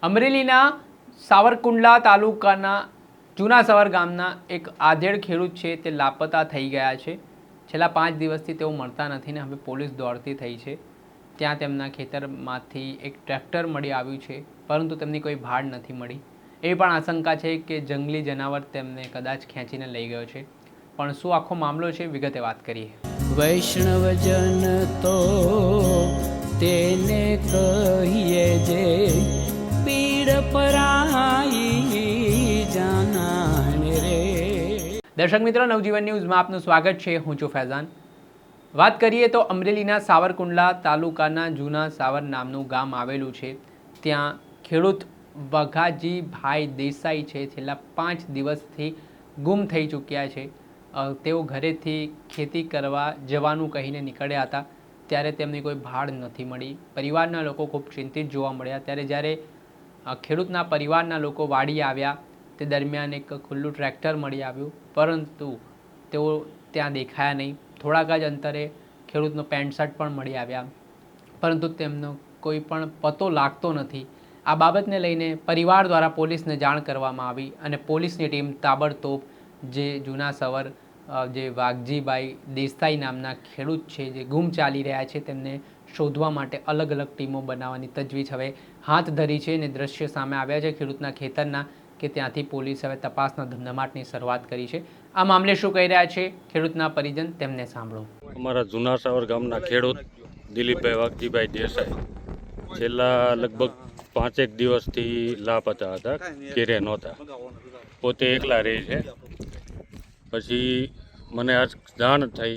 અમરેલીના સાવરકુંડલા તાલુકાના જૂના સવાર ગામના એક આધેડ ખેડૂત છે તે લાપતા થઈ ગયા છે। છેલ્લા 5 દિવસથી તેઓ મળતા નથી ને હવે પોલીસ દોડતી થઈ છે। ત્યાં તેમના ખેતરમાંથી એક ટ્રેક્ટર મળી આવ્યું છે, પરંતુ તેમની કોઈ ભાડ નથી મળી। એ પણ આશંકા છે કે જંગલી જનાવર તેમને કદાચ ખેંચીને લઈ ગયો છે। પણ શું આખો મામલો છે, વિગતે વાત કરીએ। વૈષ્ણવજન તો તેને કહીએ જે પીડ પરાઈ જાનાને રે। દર્શક મિત્રો, નવજીવન ન્યૂઝમાં આપનું સ્વાગત છે। હું છું ફૈઝાન। વાત કરીએ તો અમરેલીના સાવરકુંડલા તાલુકાના જૂના સાવર નામનું ગામ આવેલું છે। ત્યાં ખેડૂત વઘાજીભાઈ દેસાઈ છે, છેલ્લા 5 દિવસથી ગુમ થઈ ચૂક્યા છે। તેઓ ઘરેથી ખેતી કરવા જવાનું કહીને નીકળ્યા હતા, ત્યારે તેમની કોઈ ભાડ નથી મળી। પરિવારના લોકો ખૂબ ચિંતિત જોવા મળ્યા। ત્યારે જ્યારે ખેડૂતના પરિવારના લોકો વાડી આવ્યા તે દરમિયાન એક ખુલ્લું ટ્રેક્ટર મળી આવ્યું, પરંતુ તેઓ ત્યાં દેખાયા નહીં। થોડાક જ અંતરે ખેડૂતનો પેન્ટ શર્ટ પણ મળી આવ્યા, પરંતુ તેમનો કોઈ પણ પતો લાગતો નથી। આ બાબતને લઈને પરિવાર દ્વારા પોલીસને જાણ કરવામાં આવી અને પોલીસની ટીમ તાબડતોબ જે જૂના સવર જે વાઘજીભાઈ દેસાઈ નામના ખેડૂત છે જે ગુમ ચાલી રહ્યા છે તેમને શોધવા માટે અલગ અલગ ટીમો બનાવવાની તજવીજ હવે હાથ ધરી છે અને દ્રશ્ય સામે આવ્યા છે ખેડૂતના ખેતરના, કે ત્યાંથી પોલીસ હવે તપાસના ધમધમાટની શરૂઆત કરી છે। આ મામલે શું કહી રહ્યા છે ખેડૂતના પરિજન, તેમને સાંભળો। અમારા જૂના સાવર ગામના ખેડૂત દિલીપભાઈ વાઘજીભાઈ દેસાઈ છેલ્લા લગભગ 5 દિવસથી લાપતા હતા, ઘેરે નહોતા, પોતે એકલા રહે છે। પછી મને આજ જાણ થઈ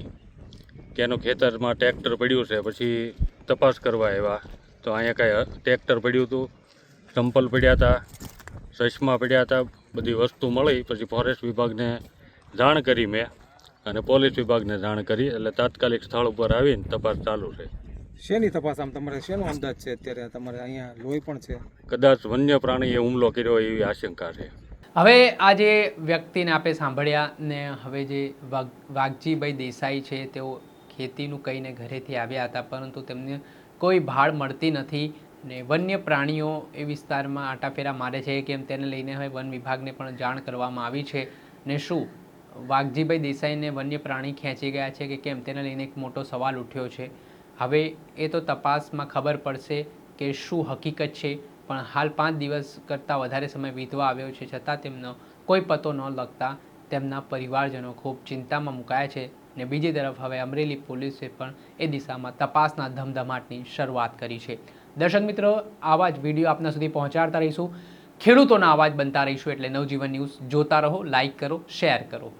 કે એનું ખેતરમાં ટ્રેક્ટર પડ્યું છે। પછી તપાસ કરવા આવ્યા તો અહીંયા કાંઈ ટ્રેક્ટર પડ્યું હતું, ચંપલ પડ્યા હતા, ચશ્મા પડ્યા હતા, બધી વસ્તુ મળી। પછી ફોરેસ્ટ વિભાગને જાણ કરી મેં અને પોલીસ વિભાગને જાણ કરી, એટલે તાત્કાલિક સ્થળ ઉપર આવીને તપાસ ચાલુ છે। શેની તપાસ? આમ તમારે શેનો અંદાજ છે અત્યારે? તમારે અહીંયા લોહી પણ છે, કદાચ વન્ય પ્રાણીએ હુમલો કર્યો એવી આશંકા છે। હવે આ જે વ્યક્તિને આપણે સાંભળ્યા ને હવે જે વાઘજીભાઈ દેસાઈ છે તેઓ ખેતીનું કહીને ઘરેથી આવ્યા હતા, પરંતુ તેમને કોઈ ભાડ મળતી નથી ને વન્ય પ્રાણીઓ એ વિસ્તારમાં આટાફેરા મારે છે, કેમ તેને લઈને હવે વન વિભાગને પણ જાણ કરવામાં આવી છે। ને શું વાઘજીભાઈ દેસાઈને વન્ય પ્રાણી ખેંચી ગયા છે કે કેમ, તેને લઈને એક મોટો સવાલ ઉઠ્યો છે। હવે એ તો તપાસમાં ખબર પડશે કે શું હકીકત છે, પણ હાલ 5 દિવસ કરતાં વધારે સમય વીતવા આવ્યો છે, છતાં તેમનો કોઈ પતો ન લગતા તેમના પરિવારજનો ખૂબ ચિંતામાં મુકાયા છે। ને બીજી તરફ હવે અમરેલી પોલીસે પણ એ દિશામાં તપાસના ધમધમાટની શરૂઆત કરી છે। દર્શક મિત્રો, આવા જ વિડીયો આપના સુધી પહોંચાડતા રહીશું, ખેડૂતોના અવાજ બનતા રહીશું। એટલે નવજીવન ન્યૂઝ જોતા રહો, લાઇક કરો, શેર કરો।